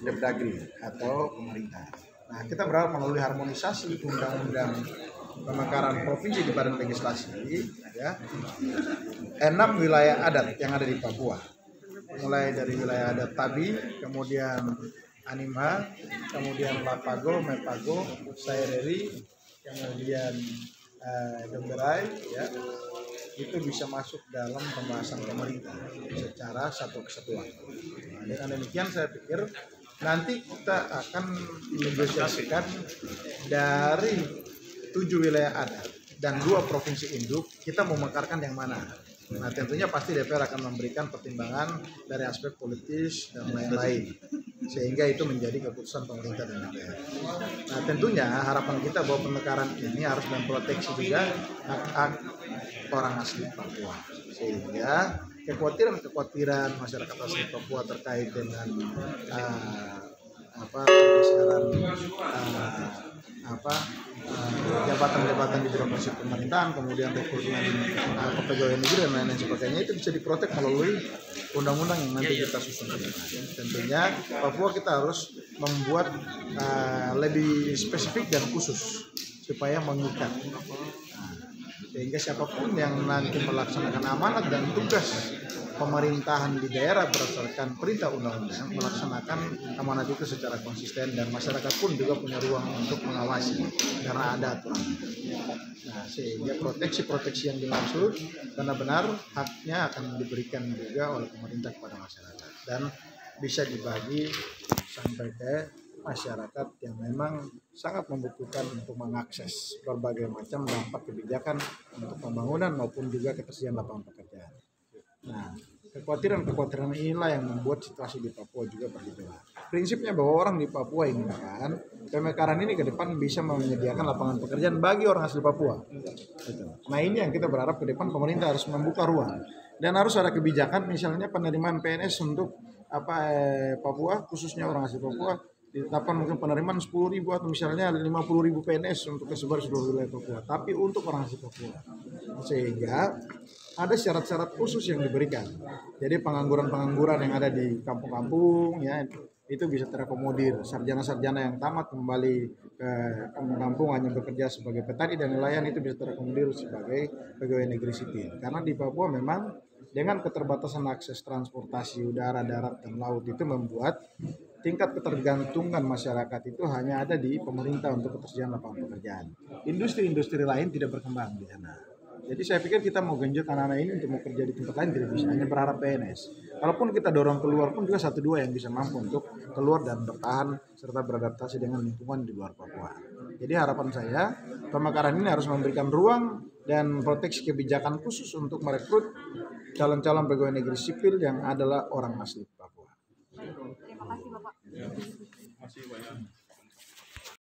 Depdagri atau pemerintah. Nah, kita berharap melalui harmonisasi undang-undang pemekaran provinsi di badan legislasi, ya, 6 wilayah adat yang ada di Papua, mulai dari wilayah adat Tabi, kemudian Animha, kemudian Lapago, Mepago, Saireri, kemudian Demberai, ya, itu bisa masuk dalam pembahasan pemerintah secara satu kesatuan. Nah, dengan demikian saya pikir nanti kita akan menegosiasikan dari 7 wilayah adat dan 2 provinsi induk, kita memekarkan yang mana. Nah, tentunya pasti DPR akan memberikan pertimbangan dari aspek politis dan lain-lain, sehingga itu menjadi keputusan pemerintah dan DPR. Nah, tentunya harapan kita bahwa pemekaran ini harus memproteksi juga hak-hak orang asli Papua, sehingga kekhawatiran masyarakat asli Papua terkait dengan pergeseran jabatan-jabatan di birokrasi pemerintahan, kemudian rekrutmen pegawai negeri dan lain-lain sebagainya, itu bisa diprotek melalui undang-undang yang nanti kita susun. Tentunya Papua kita harus membuat lebih spesifik dan khusus supaya mengikat, sehingga siapapun yang nanti melaksanakan amanat dan tugas pemerintahan di daerah berdasarkan perintah undang-undang melaksanakan amanat itu secara konsisten, dan masyarakat pun juga punya ruang untuk mengawasi karena ada aturan. Nah, sehingga proteksi yang dimaksud benar-benar haknya akan diberikan juga oleh pemerintah kepada masyarakat dan bisa dibagi sampai ke masyarakat yang memang sangat membutuhkan untuk mengakses berbagai macam dampak kebijakan untuk pembangunan maupun juga ketersediaan lapangan pekerjaan. Nah, kekhawatiran inilah yang membuat situasi di Papua juga bergejolak. Prinsipnya bahwa orang di Papua inginkan pemekaran ini ke depan bisa menyediakan lapangan pekerjaan bagi orang asli Papua. Nah, ini yang kita berharap ke depan pemerintah harus membuka ruang dan harus ada kebijakan, misalnya penerimaan PNS untuk Papua, khususnya orang asli Papua, ditetapkan mungkin penerimaan 10.000 atau misalnya 50.000 PNS untuk tersebar di seluruh wilayah Papua, tapi untuk orang asli Papua, sehingga ada syarat-syarat khusus yang diberikan. Jadi pengangguran yang ada di kampung-kampung, ya, itu bisa terakomodir. Sarjana-sarjana yang tamat kembali ke kampung-kampung hanya bekerja sebagai petani dan nelayan, itu bisa terakomodir sebagai pegawai negeri sipil. Karena di Papua memang dengan keterbatasan akses transportasi udara, darat, dan laut itu membuat tingkat ketergantungan masyarakat itu hanya ada di pemerintah untuk ketersediaan lapangan pekerjaan. Industri-industri lain tidak berkembang di sana. Jadi saya pikir kita mau genjot anak-anak ini untuk mau kerja di tempat lain tidak bisa, hanya berharap PNS. Kalaupun kita dorong keluar pun juga 1-2 yang bisa mampu untuk keluar dan bertahan serta beradaptasi dengan lingkungan di luar Papua. Jadi harapan saya pemekaran ini harus memberikan ruang dan proteksi kebijakan khusus untuk merekrut calon-calon pegawai negeri sipil yang adalah orang asli Papua. Terima kasih Bapak. Ya, terima kasih banyak.